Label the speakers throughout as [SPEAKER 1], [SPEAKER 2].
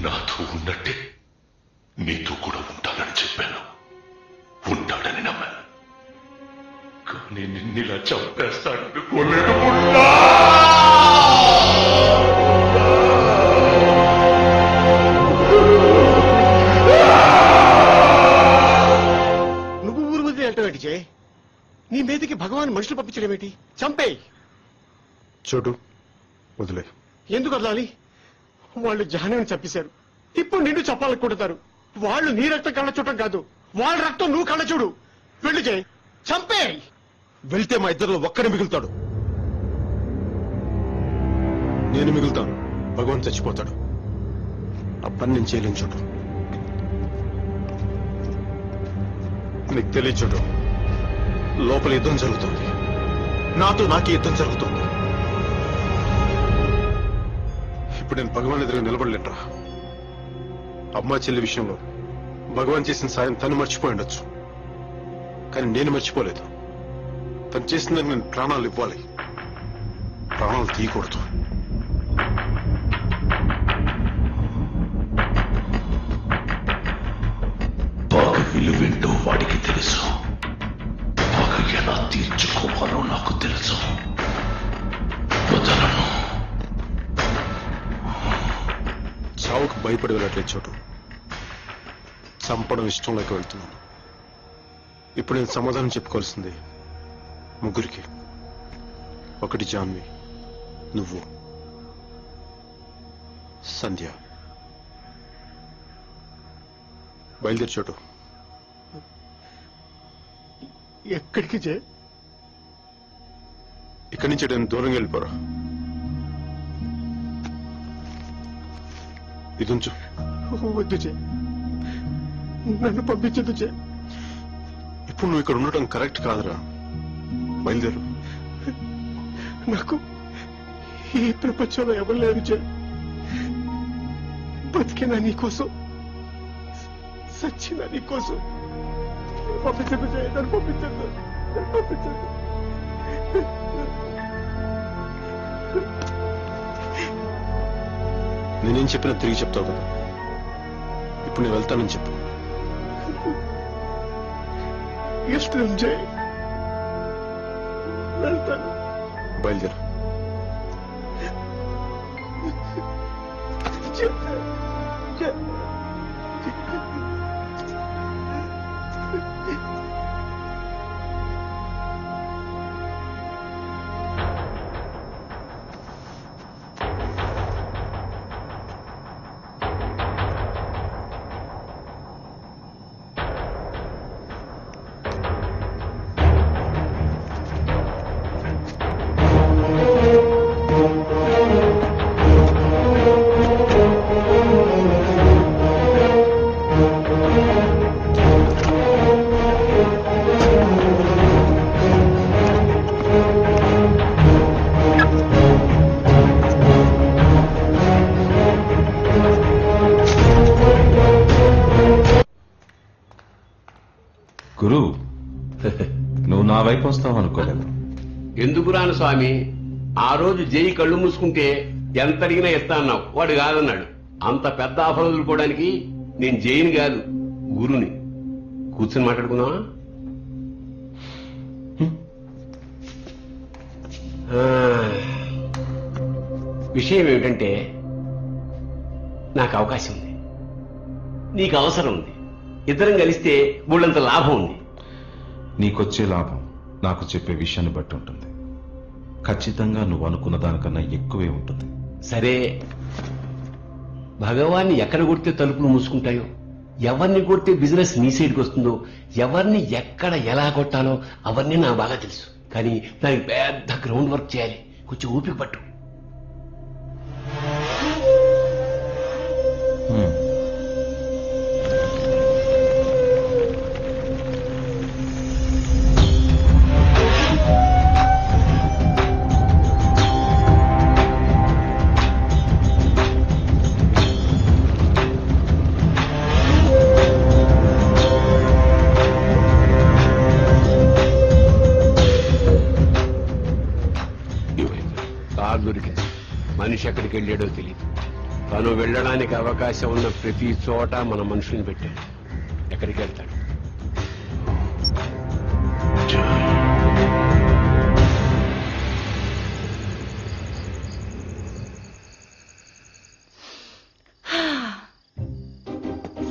[SPEAKER 1] నాతో ఉన్నట్టే నీతో కూడా ఉంటానని చెప్పాను, ఉంటాడని నమ్మాను. కానీ నిన్నిలా చంపేస్తాడనుకోలేదు.
[SPEAKER 2] నువ్వు ఊరు వదిలి అంటావేంటి జయ్? నీ మీదకి భగవాన్ మనుషులు పంపించడం ఏంటి? చంపేయి.
[SPEAKER 3] చోటు వదిలే.
[SPEAKER 2] ఎందుకు వదలాలి? వాళ్ళు జహనాన్ని చంపేశారు, ఇప్పుడు నిన్ను చంపాలనుకుంటున్నారు. వాళ్ళు నీ రక్తం కళ్ళ చూడటం కాదు, వాళ్ళ రక్తం నువ్వు కళ్ళ చూడు. వెళ్ళు జయ్, చంపే.
[SPEAKER 3] వెళ్తే మా ఇద్దరిలో ఒక్కడే మిగులుతాడు. నేను మిగులుతాను, భగవాన్ చచ్చిపోతాడు. ఆ పని నేను చేయలేను చోటు. నీకు తెలియ చోటు, లోపల యుద్ధం జరుగుతుంది. నాకే యుద్ధం జరుగుతుంది. ఇప్పుడు నేను భగవాన్ ఎదురుగా నిలబడలేనురా. అమ్మా చెల్లి విషయంలో భగవాన్ చేసిన సాయం తను మర్చిపోయి ఉండొచ్చు, కానీ నేను మర్చిపోలేదు. తను చేసిందని నేను ప్రాణాలు ఇవ్వాలి, ప్రాణాలు తీయకూడదు.
[SPEAKER 1] బాగా విలువేంటో వాడికి తెలుసు, బాగా ఎలా తీర్చుకోవాలో నాకు తెలుసు. వదలను.
[SPEAKER 3] చావుకు భయపడి వెళ్ళట్లేదు చోటు, చంపడం ఇష్టం లేక వెళ్తున్నాను. ఇప్పుడు నేను సమాధానం చెప్పుకోవాల్సింది ముగ్గురికి. ఒకటి జాన్వి, నువ్వు, సంధ్య. బయలుదేరి చోటు.
[SPEAKER 2] ఎక్కడికి జయ్?
[SPEAKER 3] ఇక్కడి నుంచి నేను దూరంగా వెళ్ళిపోరా. ఇది ఉంచు.
[SPEAKER 2] వద్దు జయ్, నన్ను పంపించదు జయ్.
[SPEAKER 3] ఇప్పుడు నువ్వు ఇక్కడ ఉండటం కరెక్ట్ కాదురా, బయలుదేరు.
[SPEAKER 2] నాకు ఈ ప్రపంచంలో ఎవరు లేరు జయ్. బతికినా నీకోసం, సచ్చినా నీకోసం. పంపించదు జయ్, నన్ను పంపించదు, నన్ను పంపించదు.
[SPEAKER 3] నేనేం చెప్పినా తిరిగి చెప్తావు కదా. ఇప్పుడు నేను వెళ్తానని చెప్పు.
[SPEAKER 2] ఇష్టం జయ్, వెళ్తాను.
[SPEAKER 3] బయలుదేరు.
[SPEAKER 4] గురు, నువ్వు నా వైపు వస్తావు అనుకోలేదు.
[SPEAKER 5] ఎందుకు రాను స్వామి? ఆ రోజు జై కళ్ళు మూసుకుంటే ఎంత అడిగినా ఇస్తా అన్నావు, వాడు కాదన్నాడు. అంత పెద్ద ఆఫర్ వదులుకోవడానికి నేను జైని కాదు, గురుని. కూర్చొని మాట్లాడుకుందామా? విషయం ఏమిటంటే, నాకు అవకాశం ఉంది, నీకు అవసరం ఉంది. ఇద్దరం కలిస్తే ఊళ్ళంత లాభం ఉంది.
[SPEAKER 4] నీకొచ్చే లాభం నాకు చెప్పే విషయాన్ని బట్టి ఉంటుంది. ఖచ్చితంగా నువ్వు అనుకున్న దానికన్నా ఎక్కువే ఉంటుంది.
[SPEAKER 5] సరే, భగవాన్ని ఎక్కడ కొడితే తలుపులు మూసుకుంటాయో, ఎవరిని కొడితే బిజినెస్ నీ సైడ్కి వస్తుందో, ఎవరిని ఎక్కడ ఎలా కొట్టాలో అవన్నీ నాకు బాగా తెలుసు. కానీ దానికి పెద్ద గ్రౌండ్ వర్క్ చేయాలి. కొంచెం ఓపిక పట్టు. ఎక్కడికి వెళ్ళాడో తెలియదు. తను వెళ్ళడానికి అవకాశం ఉన్న ప్రతి చోట మన మనుషుల్ని పెట్టాడు. ఎక్కడికి వెళ్తాడు?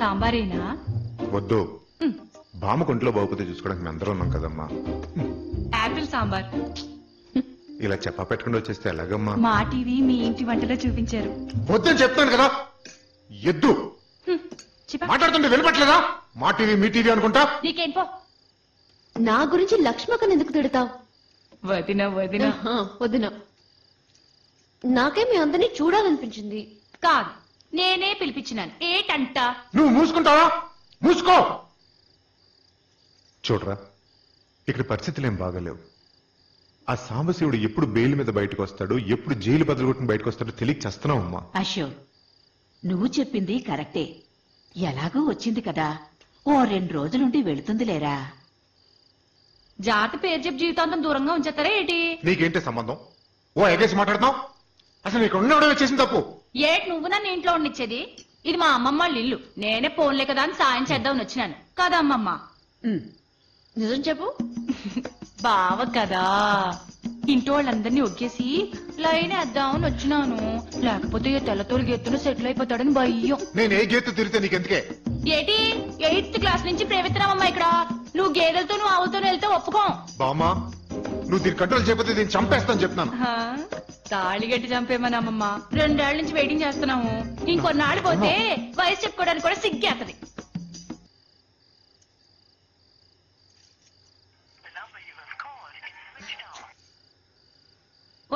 [SPEAKER 6] సాంబారేనా?
[SPEAKER 7] వద్దు, బామ్మ కొంట్లో బాగుపోతే చూసుకోవడానికి మేము అందరూ ఉన్నాం కదమ్మా.
[SPEAKER 6] యాపిల్ సాంబార్.
[SPEAKER 7] ఇలా చెప్పా పెట్టకుండా వచ్చేస్తే ఎలాగమ్మా?
[SPEAKER 6] మా టీవీ మీ ఇంటి వంటలో చూపించారు.
[SPEAKER 7] వద్దని చెప్తాను కదా. ఎద్దు మాట్లాడుతుంటే వినపట్లేదా? మా టీవీ మీ టీవీ అనుకుంటా.
[SPEAKER 6] నీకేం పో.
[SPEAKER 8] నా గురించి లక్ష్మక్కని ఎందుకు తిడతావు?
[SPEAKER 6] వదినా వదినా.
[SPEAKER 8] వదిన, నాకే మీ అందరినీ చూడాలనిపించింది.
[SPEAKER 6] కాదు, నేనే పిలిపించినాను. ఏటంట?
[SPEAKER 7] నువ్వు మూసుకుంటావా? మూసుకో. చూడరా, ఇక్కడ పరిస్థితులు ఏం బాగాలేవు. ఆ సాంబశివుడు ఎప్పుడు బెయిల్ మీద బయటకు వస్తాడు, ఎప్పుడు జైలు బదులుగొట్టుకుని బయటకు వస్తాడో తెలియక చేస్తున్నావమ్మా.
[SPEAKER 9] అశోక్, నువ్వు చెప్పింది కరెక్టే. ఎలాగో వచ్చింది కదా, ఓ 2 రోజులుండి వెళుతుందిలేరా.
[SPEAKER 6] జాతి పేరు చెప్పి జీవితాంతం దూరంగా ఉంచేస్తారా ఏంటి?
[SPEAKER 7] నీకేంటి సంబంధం? ఓ ఎగేసి మాట్లాడుతున్నావు. అసలు నీకు ఉండవడమే చేసిన తప్పు.
[SPEAKER 6] ఏటి నువ్వు నన్ను ఇంట్లో ఉండిచ్చేది? ఇది మా అమ్మమ్మ వాళ్ళ ఇల్లు. నేనే పోన్లే కదా అని సాయం చేద్దామని వచ్చినాను కదా అమ్మమ్మ.
[SPEAKER 8] నిజం చెప్పు.
[SPEAKER 6] బావ కదా, ఇంటి వాళ్ళందరినీ ఒగ్గేసి లైన్ వేద్దామని వచ్చినాను. లేకపోతే ఈ తెల్లతోలు గెత్తును సెటిల్ అయిపోతాడని భయం.
[SPEAKER 7] నేను ఏ గేతు తిరిగితే నీకెందుకే?
[SPEAKER 6] ఏటి 8th క్లాస్ నుంచి ప్రేమిస్తున్నామమ్మా ఇక్కడ. నువ్వు గేదెలతోనూ ఆవులతోనూ వెళ్తే ఒప్పుకో.
[SPEAKER 7] బామ్మా, నువ్వు దీన్ని కంట్రోల్ చేయకపోతే దీన్ని చంపేస్తాను చెప్తున్నాను.
[SPEAKER 6] తాళి గట్టి చంపేమని అమ్మమ్మ 2 ఏళ్ల నుంచి వెయిటింగ్ చేస్తున్నాము. ఇంకొన్నాళ్ళు పోతే వయసు చెప్పుకోవడానికి కూడా సిగ్గేస్తది.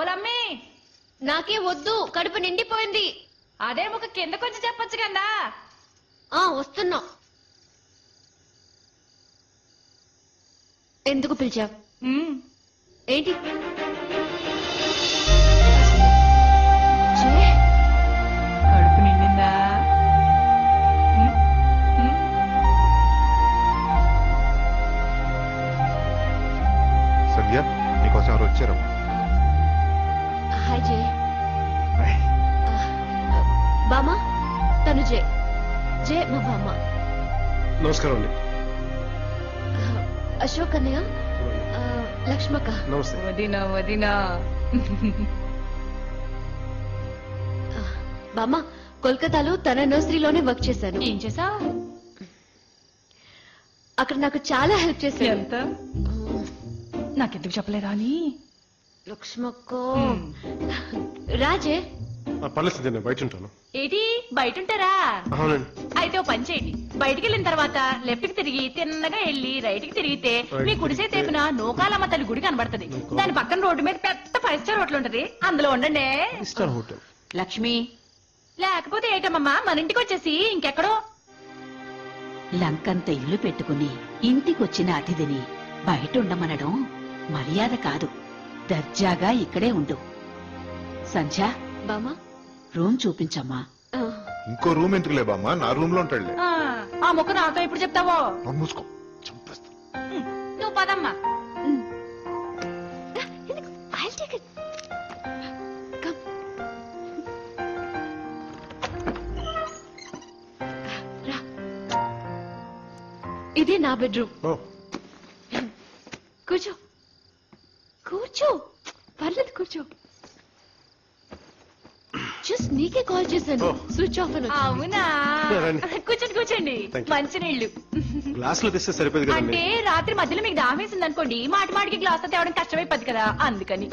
[SPEAKER 6] ఓలమ్మి,
[SPEAKER 8] నాకే వద్దు, కడుపు నిండిపోయింది.
[SPEAKER 6] అదే ముఖ కింద కొంచెం చెప్పొచ్చు కదా.
[SPEAKER 8] వస్తున్నా. ఎందుకు పిలిచావు? ఏంటి?
[SPEAKER 6] కడుపు నిండిందా?
[SPEAKER 7] సంధ్య, నీకోసం ఎవరు వచ్చారు?
[SPEAKER 8] హాయ్ జే. బామా, తను జే. జే మా బామ్మ.
[SPEAKER 3] నమస్కారం అండి.
[SPEAKER 8] అశోక్ అన్నయ్య, లక్ష్మక్క.
[SPEAKER 3] నమస్తే.
[SPEAKER 6] వదినా వదినా.
[SPEAKER 8] బామ్మ, కోల్కతాలో తన నర్సరీలోనే వర్క్ చేశాను.
[SPEAKER 6] ఏం చేసావు?
[SPEAKER 8] అక్కడ నాకు చాలా హెల్ప్ చేశాను.
[SPEAKER 6] ఎంత? నాకెందుకు చెప్పలేదా అని?
[SPEAKER 8] లక్ష్మక్క రాజే.
[SPEAKER 3] పర్లేదు సంధ్య, నేను బయట ఉంటాను.
[SPEAKER 6] ఏది బయట ఉంటారా?
[SPEAKER 3] అవునండి.
[SPEAKER 6] అయితే ఓ పని చేయండి. బయటికి వెళ్ళిన తర్వాత లెఫ్ట్ కి తిరిగి తిన్నగా వెళ్ళి రైట్ కి తిరిగితే మీ కుడిసే తేపున నూకాలమ్మ తల్లి గుడి కనబడుతుంది. దాని పక్కన రోడ్డు మీద పెద్ద 5 స్టార్ హోటల్ ఉంటది. అందులో ఉండండి.
[SPEAKER 3] Star hotel.
[SPEAKER 9] లక్ష్మి,
[SPEAKER 6] లేకపోతే ఏటమ్మమ్మా మన ఇంటికి వచ్చేసి ఇంకెక్కడో.
[SPEAKER 9] లంకంత ఇల్లు పెట్టుకుని ఇంటికొచ్చిన అతిథిని బయట ఉండమనడం మర్యాద కాదు. దర్జాగా ఇక్కడే ఉండు. సంధ్య,
[SPEAKER 8] బామ్మ,
[SPEAKER 9] రూమ్ చూపించమ్మా.
[SPEAKER 7] ఇంకో రూమ్ ఎందుకులే బామ్మా, నా రూమ్ లో ఉంటాడులే.
[SPEAKER 6] ఆ ముక్క నాతో ఇప్పుడు చెప్తావో?
[SPEAKER 7] మూసుకో, చంపేస్తా.
[SPEAKER 6] నువ్వు పదమ్మా.
[SPEAKER 8] I'll take it. Come. రా. ఇది నా బెడ్రూమ్. కూర్చో కూర్చో, పర్లేదు కూర్చో. జస్ట్ నీకే కాల్ చేశాను, స్విచ్ ఆఫ్ అని వచ్చింది.
[SPEAKER 6] అవునా? కూర్చోండి కూర్చోండి. మంచినీళ్ళు
[SPEAKER 3] గ్లాస్ లో తెస్తే సరిపోదు
[SPEAKER 6] అంటే
[SPEAKER 3] కదండి.
[SPEAKER 6] రాత్రి మధ్యలో మీకు దాహేసింది అనుకోండి, మాటికి గ్లాస్ తో తేవడం కష్టమైపోద్ది కదా, అందుకని.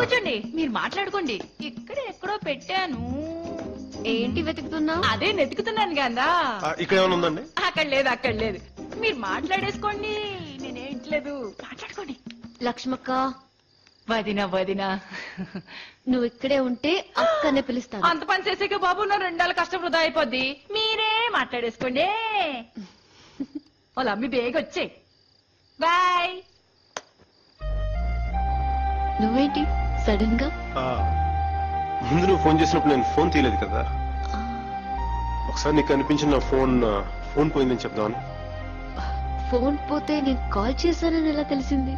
[SPEAKER 6] కూర్చోండి, మీరు మాట్లాడుకోండి. ఇక్కడ ఎక్కడో పెట్టాను.
[SPEAKER 8] ఏంటి వెతుకుతున్నావు?
[SPEAKER 6] అదే వెతుకుతున్నాను కదా.
[SPEAKER 3] ఇక్కడ ఏమైనా ఉందండి?
[SPEAKER 6] అక్కడ లేదు. మీరు మాట్లాడేసుకోండి, నేనేంట్లేదు. మాట్లాడుకోండి.
[SPEAKER 8] లక్ష్మక్క,
[SPEAKER 6] వదినా వదినా.
[SPEAKER 8] నువ్వు ఇక్కడే ఉంటే అక్కనే పిలుస్తాను.
[SPEAKER 6] అంత పని చేసాక బాబు నా 2 ఏళ్ళ కష్టం వృధా అయిపోద్ది. మీరే మాట్లాడేసుకోండి. వాళ్ళ అమ్మి బేగ వచ్చే. బాయ్.
[SPEAKER 8] నువ్వేంటి సడన్ గా?
[SPEAKER 3] ముందు నువ్వు ఫోన్ చేసినప్పుడు నేను ఫోన్ తీయలేదు కదా. ఒకసారి నీకు అనిపించిన నా ఫోన్ పోయిందని చెప్దామని.
[SPEAKER 8] ఫోన్ పోతే నేను కాల్ చేశానని ఎలా తెలిసింది?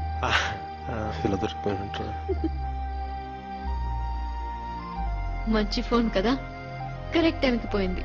[SPEAKER 3] ఇలా దొరికిపోయినట్టు.
[SPEAKER 8] మంచి ఫోన్ కదా, కరెక్ట్ టైంకి పోయింది.